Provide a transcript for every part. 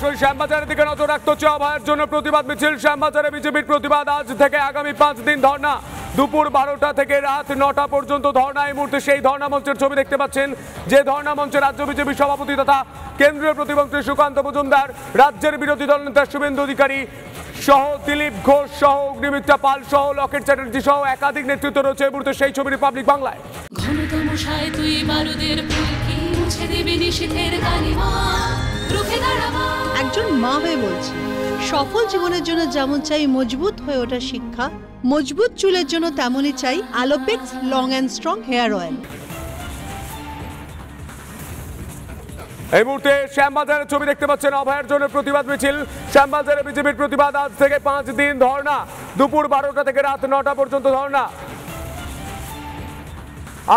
সরাসরি শ্যামবাজারের দিকে নজর রাখতে হচ্ছে। অভয়ের জন্য প্রতিবাদ মিছিল শ্যামবাজারে বিজেপির প্রতিবাদ। আজ থেকে আগামী 5 দিন ধর্ণা, দুপুর 12টা থেকে রাত 9টা পর্যন্ত ধর্ণা। এই মুহূর্তে সেই ধর্ণা মঞ্চের ছবি দেখতে পাচ্ছেন, যে ধর্ণা মঞ্চে রাজ্য বিজেপি সভাপতি তথা কেন্দ্রীয় প্রতিমন্ত্রী সুকান্ত মজুমদার, রাজ্যের বিরোধী দলনেতা শুভেন্দু অধিকারী সহ দিলীপ ঘোষ সহ অগ্নিমিত্রা পাল সহ লকেট চ্যাটার্জি সহ একাধিক নেতৃত্ব রয়েছে। এই মুহূর্তে সেই ছবি রিপাবলিক বাংলায়। একজন মা হয়ে বলছি, সফল জীবনের জন্য যেমন চাই মজবুত হয়ে ওঠা শিক্ষা, মজবুত চুলের জন্য তেমনই চাই Alopex long and strong hair oil. এই মুহূর্তে শ্যামবাজারের ছবি দেখতে পাচ্ছেন। অভয়ের জন্য প্রতিবাদ মিছিল শ্যামবাজারে বিজেপির প্রতিবাদ। আজ থেকে 5 দিন ধর্ণা, দুপুর 12টা থেকে রাত 9টা পর্যন্ত ধর্ণা।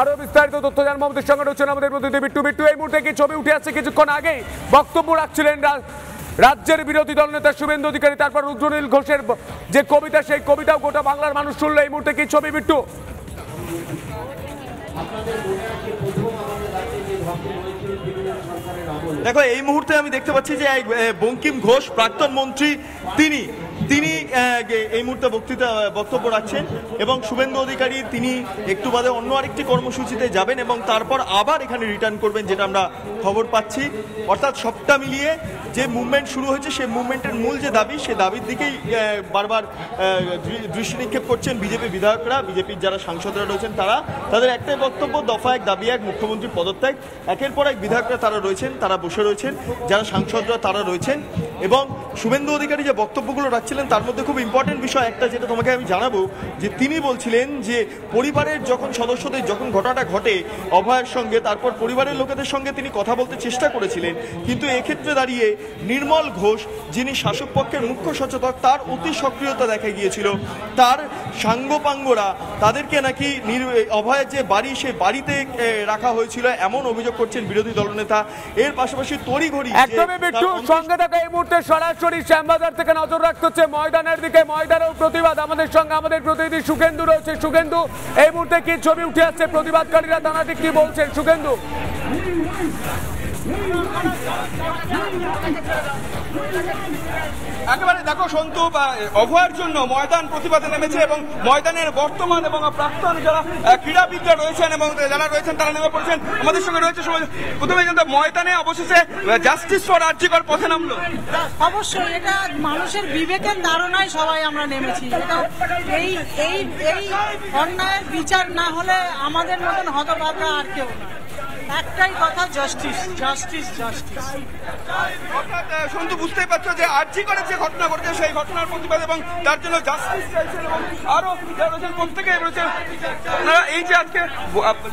আরো বিস্তারিত তথ্য জানবো, আমাদের সঙ্গে রয়েছেন আমাদের প্রতিনিধি বিট্টু। বিট্টু, এই মুহূর্তে কি ছবি উঠে আসছে? কিছুক্ষণ আগেই বক্তব্য রাখছিলেন রাজ্যের বিরোধী দলনেতা শুভেন্দু অধিকারী, তারপর রুদ্রনীল ঘোষের যে কবিতা, সেই কবিতাও গোটা বাংলার মানুষ শুনলো। এই মুহূর্তে কি ছবি বিট্টু? দেখো, এই মুহূর্তে আমি দেখতে পাচ্ছি যে বঙ্কিম ঘোষ প্রাক্তন মন্ত্রী, তিনি এই মুহূর্তে বক্তব্য রাখছেন এবং শুভেন্দু অধিকারী তিনি একটু বাদে অন্য আরেকটি কর্মসূচিতে যাবেন এবং তারপর আবার এখানে রিটার্ন করবেন, যেটা আমরা খবর পাচ্ছি। অর্থাৎ সবটা মিলিয়ে যে মুভমেন্ট শুরু হয়েছে, সেই মুভমেন্টের মূল যে দাবি, সে দাবির দিকেই বারবার দৃষ্টি নিক্ষেপ করছেন বিজেপি বিধায়করা, বিজেপির যারা সাংসদরা রয়েছেন তারা। তাদের একটাই বক্তব্য, দফা 1 দাবি 1, মুখ্যমন্ত্রী পদত্যাগ। একের পর এক বিধায়করা তারা রয়েছেন, তারা বসে রয়েছেন, যারা সাংসদরা তারা রয়েছেন। এবং শুভেন্দু অধিকারী যে বক্তব্যগুলো রাখছিলেন তার মধ্যে খুব ইম্পর্টেন্ট বিষয় একটা, যেটা তোমাকে আমি জানাবো, যে তিনি বলছিলেন যে পরিবারের যখন সদস্যদের যখন ঘটনাটা ঘটে অভয়ের সঙ্গে, তারপর পরিবারের লোকেদের সঙ্গে তিনি কথা বলতে চেষ্টা করেছিলেন, কিন্তু এক্ষেত্রে দাঁড়িয়ে নির্মল ঘোষ, যিনি শাসক পক্ষের মুখ্য সচেতক, তার অতি সক্রিয়তা দেখা গিয়েছিল। তার সাঙ্গপাঙ্গরা তাদেরকে নাকি অভয়ের যে বাড়ি, সেই বাড়িতে রাখা হয়েছিল, এমন অভিযোগ করছেন বিরোধী দলনেতা। এর পাশাপাশি তড়িঘড়ি একদমই বিট্টু সঙ্গে থাকা এই মুহূর্তে সরাসরি শ্যামবাজার থেকে নজর রাখতে হচ্ছে ময়দানের দিকে। ময়দানেও প্রতিবাদ। আমাদের সঙ্গে আমাদের প্রতিনিধি সুকেন্দু রয়েছে। সুকেন্দু, এই মুহূর্তে কি ছবি উঠে আসছে? প্রতিবাদকারীরা তারা ঠিক কি বলছেন? সুকেন্দু, একেবারে দেখো সন্তু, অভয়ের জন্য ময়দান প্রতিবাদে নেমেছে এবং ময়দানের বর্তমান এবং প্রাক্তন যারা ক্রীড়াবিদরা রয়েছেন এবং যারা রয়েছেন তারা নেমে পড়েছেন। আমাদের সঙ্গে রয়েছে প্রথমে কিন্তু ময়দানে অবশেষে জাস্টিস ফর আরজিকর পথে নামলো। অবশ্যই এটা মানুষের বিবেকের ধারণায় সবাই আমরা নেমেছি। এটা এই এই এই অন্যায়ের বিচার না হলে আমাদের মতন হতভাগা আর কেউ না। একটাই কথা, জাস্টিস জাস্টিস জাস্টিস। সন্তু, বুঝতেই পারছো যে আরজিকরের যে ঘটনা ঘটেছে সেই ঘটনার প্রতিবাদ এবং তার জন্য জাস্টিস চাইছেন এবং আরো যারা রয়েছেন প্রত্যেকেই রয়েছেন। আপনারা এই যে আজকে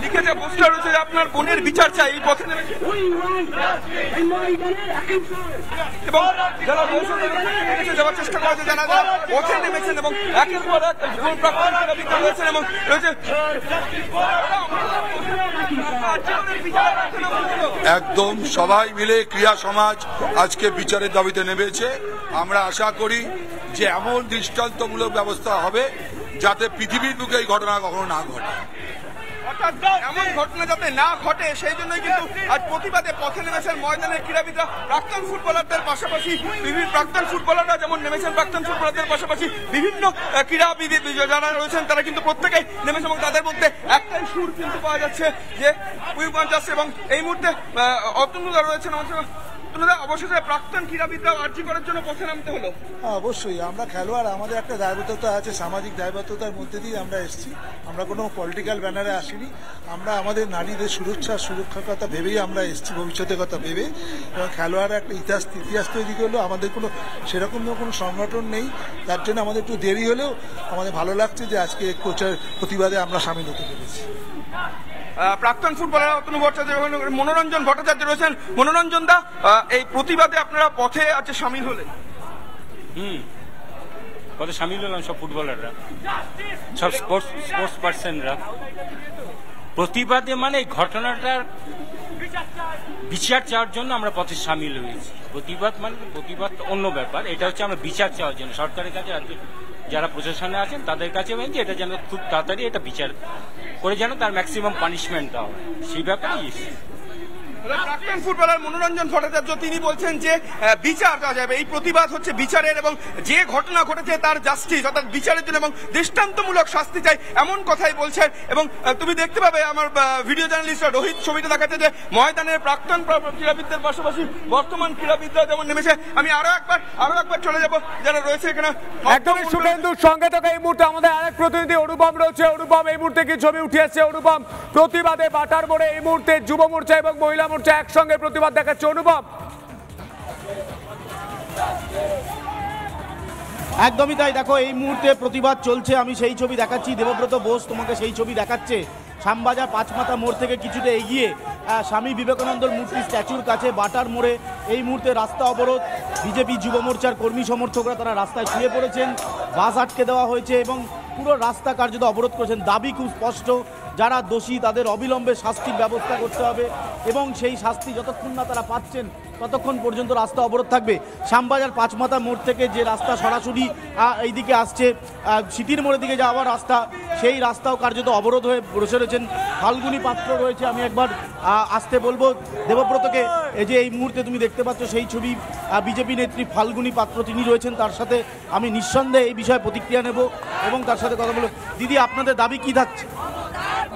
লিখে যে পোস্টার রয়েছে যে আপনার বোনের বিচার চাই, এই পথে নেমেছে এবং যারা রয়েছেন যাওয়ার চেষ্টা করা হচ্ছে, যারা পথে নেমেছেন এবং একের পর এক প্রাক্তন ক্রীড়াবিদরা রয়েছেন এবং রয়েছে একদম সবাই মিলে ক্রিয়া সমাজ আজকে বিচারের দাবিতে নেমেছে। আমরা আশা করি যে এমন দৃষ্টান্তমূলক ব্যবস্থা হবে যাতে পৃথিবীর বুকে এই ঘটনা কখনো না ঘটে। এমন ঘটনা যাতে না ঘটে সেই জন্যই কিন্তু আজ প্রতিবাদে পথে নেমেছেন ময়দানের ক্রীড়াবিদরা। প্রাক্তন ফুটবলারদের পাশাপাশি বিভিন্ন প্রাক্তন ফুটবলাররা যেমন নেমেছেন, প্রাক্তন ফুটবলারদের পাশাপাশি বিভিন্ন ক্রীড়াবিদ যারা রয়েছেন তারা কিন্তু প্রত্যেকেই নেমেছে এবং তাদের মধ্যে একটাই সুর কিন্তু পাওয়া যাচ্ছে যে উই ওয়ান্ট জাস্টিস। এবং এই মুহূর্তে অতনুদা রয়েছেন আমার সঙ্গে। অবশেষে প্রাক্তন ক্রীড়াবিদরা আরজিকরের জন্য পথে নামতে হলো। অবশ্যই আমরা খেলোয়াড়, আমাদের একটা দায়বদ্ধতা আছে, সামাজিক দায়বদ্ধতার মধ্যে দিয়ে আমরা এসেছি। আমরা কোনো পলিটিক্যাল ব্যানারে আসিনি। আমরা আমাদের নারীদের সুরক্ষার কথা ভেবেই আমরা এসেছি, ভবিষ্যতের কথা ভেবে। এবং খেলোয়াড়রা একটা ইতিহাস তৈরি করলো। আমাদের কোনো সেরকম কোনো সংগঠন নেই, তার জন্য আমাদের একটু দেরি হলেও আমাদের ভালো লাগছে যে আজকে কোচের প্রতিবাদে আমরা সামিল হতে পেরেছি। প্রাক্তন ফুটবলার অতনু ভট্টাচার্য, মনোরঞ্জন ভট্টাচার্য রয়েছেন। মনোরঞ্জন দা, এই প্রতিবাদে আপনারা পথে আজকে সামিল হলেন? পথে সামিল হলাম সব ফুটবলাররা, সব স্পোর্টস পার্সনরা। প্রতিবাদে মানে এই ঘটনাটার বিচার চাওয়ার জন্য আমরা পথে সামিল হয়েছি। প্রতিবাদ মানে প্রতিবাদ অন্য ব্যাপার, এটা হচ্ছে আমরা বিচার চাওয়ার জন্য সরকারের কাছে আর যারা প্রশাসনে আছেন তাদের কাছে বলছি এটা যেন খুব তাড়াতাড়ি এটা বিচার করে যেন তার ম্যাক্সিমাম পানিশমেন্ট দেওয়া হয়, সেই ব্যাপারেই এসেছি। প্রাক্তন ফুটবলার মনোরঞ্জন ভট্টাচার্য তিনি বলছেন যে বিচার দেওয়া যাবে, এই প্রতিবাদ হচ্ছে বিচারের, এবং যে ঘটনা ঘটেছে তার জাস্টিস অর্থাৎ বিচারের জন্য এবং দৃষ্টান্তমূলক শাস্তি চাই, এমন কথাই বলছেন। এবং তুমি দেখতে পাবে আমার ভিডিও জার্নালিস্ট রোহিত ছবিতে দেখাচ্ছে যে ময়দানের প্রাক্তন ক্রীড়াবিদদের পাশাপাশি বর্তমান ক্রীড়াবিদরা যেমন নেমেছে। আমি আরো একবার চলে যাব যারা রয়েছে এখানে। একদমই শুভেন্দুর সঙ্গে থাকা এই মুহূর্তে আমাদের আরেক প্রতিনিধি অনুপম রয়েছে। অনুপম, এই মুহূর্তে কি ছবি উঠে আসছে? অনুপম, প্রতিবাদে বাটার মোড়ে এই মুহূর্তে যুব মোর্চা এবং মহিলা মোর্চা একসঙ্গে প্রতিবাদ দেখাচ্ছে। অনুপম, একদমই তাই, দেখো এই মুহূর্তে প্রতিবাদ চলছে। আমি সেই ছবি দেখাচ্ছি, দেবব্রত বোস তোমাকে সেই ছবি দেখাচ্ছে। শ্যামবাজার পাঁচমাথা মোড় থেকে কিছুটা এগিয়ে স্বামী বিবেকানন্দর মূর্তি স্ট্যাচুর কাছে বাটার মোড়ে এই মুহূর্তে রাস্তা অবরোধ। বিজেপি যুব মোর্চার কর্মী সমর্থকরা তারা রাস্তায় শুয়ে পড়েছেন, বাস আটকে দেওয়া হয়েছে এবং পুরো রাস্তা কার্যত অবরোধ করেছেন। দাবি খুব স্পষ্ট, যারা দোষী তাদের অবিলম্বে শাস্তির ব্যবস্থা করতে হবে এবং সেই শাস্তি যতক্ষণ না তারা পাচ্ছেন ততক্ষণ পর্যন্ত রাস্তা অবরোধ থাকবে। শ্যামবাজার পাঁচমাথা মোড় থেকে যে রাস্তা সরাসরি এইদিকে আসছে সিটির মোড়ের দিকে যাওয়ার রাস্তা, সেই রাস্তাও কার্যত অবরোধ হয়ে বসে রয়েছেন। ফাল্গুনী পাত্র রয়েছে, আমি একবার আসতে বলবো দেবব্রতকে। এই যে এই মুহূর্তে তুমি দেখতে পাচ্ছ সেই ছবি, বিজেপি নেত্রী ফাল্গুনী পাত্র তিনি রয়েছেন, তার সাথে আমি নিঃসন্দেহে এই বিষয়ে প্রতিক্রিয়া নেব এবং তার সাথে কথা বলবো। দিদি, আপনাদের দাবি কি থাকছে?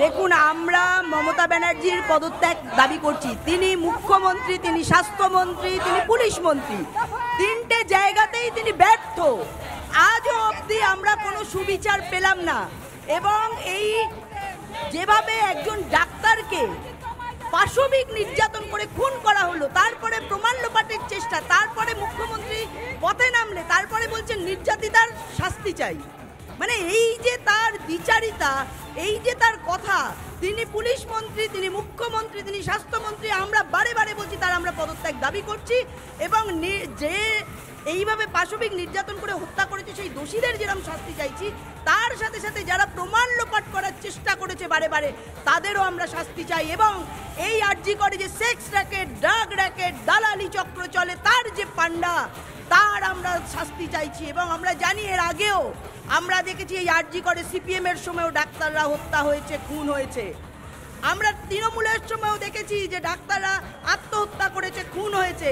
দেখুন, আমরা মমতা ব্যানার্জির পদত্যাগ দাবি করছি। তিনি মুখ্যমন্ত্রী, তিনি স্বাস্থ্যমন্ত্রী, তিনি পুলিশ মন্ত্রী, তিনটে জায়গাতেই তিনি ব্যর্থ। আজও অবধি আমরা কোনো সুবিচার পেলাম না এবং এই যেভাবে একজন ডাক্তারকে পাশবিক নির্যাতন করে খুন করা হলো, তারপরে প্রমাণ লোপাটের চেষ্টা, তারপরে মুখ্যমন্ত্রী পথে নামলে তারপরে বলছেন নির্যাতিতার শাস্তি চাই। মানে এই যে তার বিচারিতা, এই যে তার কথা, তিনি পুলিশ মন্ত্রী, তিনি মুখ্যমন্ত্রী, তিনি স্বাস্থ্যমন্ত্রী, আমরা বারে বারে বলছি তার আমরা পদত্যাগ দাবি করছি এবং যে এইভাবে পাশবিক নির্যাতন করে হত্যা করেছে সেই দোষীদের যেরকম শাস্তি চাইছি, তার সাথে সাথে যারা প্রমাণ লোপাট করার চেষ্টা করেছে বারে বারে তাদেরও আমরা শাস্তি চাই। এবং এই আরজি করে যে সেক্স র্যাকেট, ড্রাগ র্যাকেট, দালালি চক্র চলে, তার যে পান্ডা, তার আমরা শাস্তি চাইছি। এবং আমরা জানি এর আগেও আমরা দেখেছি এই আরজি করে সিপিএম এর সময়ও ডাক্তাররা হত্যা হয়েছে, খুন হয়েছে। আমরা তৃণমূলের সময়ও দেখেছি যে ডাক্তাররা আত্মহত্যা করেছে, খুন হয়েছে।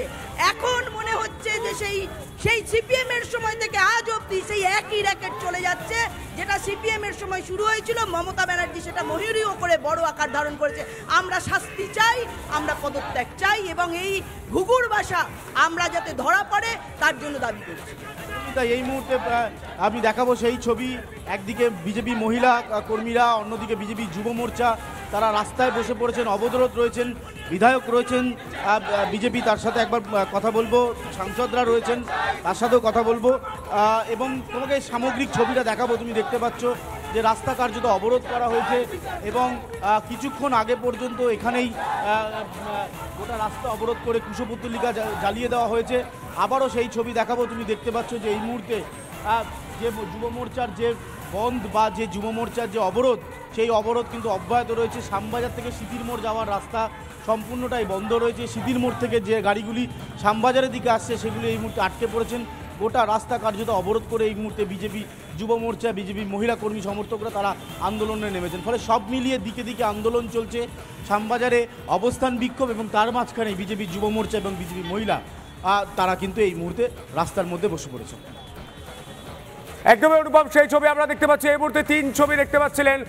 এখন মনে হচ্ছে যে সেই সিপিএম এর সময় থেকে আজ অবধি সেই একই র্যাকেট চলে যাচ্ছে, যেটা সিপিএম এর সময় শুরু হয়েছিল। মমতা ব্যানার্জি সেটা মহিরীয় করে বড় আকার ধারণ করেছে। আমরা শাস্তি চাই, আমরা পদত্যাগ চাই এবং এই ঘুঘুর বাসা আমরা যাতে ধরা পড়ে তার জন্য দাবি করছি। তাই এই মুহূর্তে আমি দেখাবো সেই ছবি। একদিকে বিজেপি মহিলা কর্মীরা, অন্যদিকে বিজেপি যুব মোর্চা, তারা রাস্তায় বসে পড়েছেন, অবরোধ রয়েছেন, বিধায়ক রয়েছেন বিজেপি, তার সাথে একবার কথা বলবো, সাংসদরা রয়েছেন তার সাথেও কথা বলবো এবং তোমাকে সামগ্রিক ছবিটা দেখাবো। তুমি দেখতে পাচ্ছ যে রাস্তা কার্যত অবরোধ করা হয়েছে এবং কিছুক্ষণ আগে পর্যন্ত এখানেই গোটা রাস্তা অবরোধ করে কুশপুত্তলিকা জ্বালিয়ে দেওয়া হয়েছে। আবারও সেই ছবি দেখাবো। তুমি দেখতে পাচ্ছ যে এই মুহূর্তে যে যুব মোর্চার যে বন্ধ বা যে যুব মোর্চার যে অবরোধ, সেই অবরোধ কিন্তু অব্যাহত রয়েছে। শ্যামবাজার থেকে সিটির মোড় যাওয়ার রাস্তা সম্পূর্ণটাই বন্ধ রয়েছে। সিটির মোড় থেকে যে গাড়িগুলি শ্যামবাজারের দিকে আসছে সেগুলি এই মুহূর্তে আটকে পড়েছেন। গোটা রাস্তা কার্যত অবরোধ করে এই মুহূর্তে বিজেপি যুব মোর্চা, বিজেপি মহিলা কর্মী সমর্থকরা তারা আন্দোলনে নেমেছেন। ফলে সব মিলিয়ে দিকে দিকে আন্দোলন চলছে। শ্যামবাজারে অবস্থান বিক্ষোভ এবং তার মাঝখানে বিজেপি যুব মোর্চা এবং বিজেপি মহিলা তারা কিন্তু এই মুহূর্তে রাস্তার মধ্যে বসে পড়েছে। একদমই অনুপম, সেই ছবি আমরা দেখতে পাচ্ছি। এই মুহূর্তে 3 ছবি দেখতে পাচ্ছিলেন।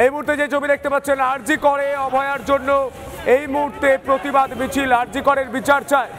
এই মুহূর্তে যে ছবি দেখতে পাচ্ছেন, আরজি করে অভয়ার জন্য এই মুহূর্তে প্রতিবাদ মিছিল, আরজি করের বিচার চায়।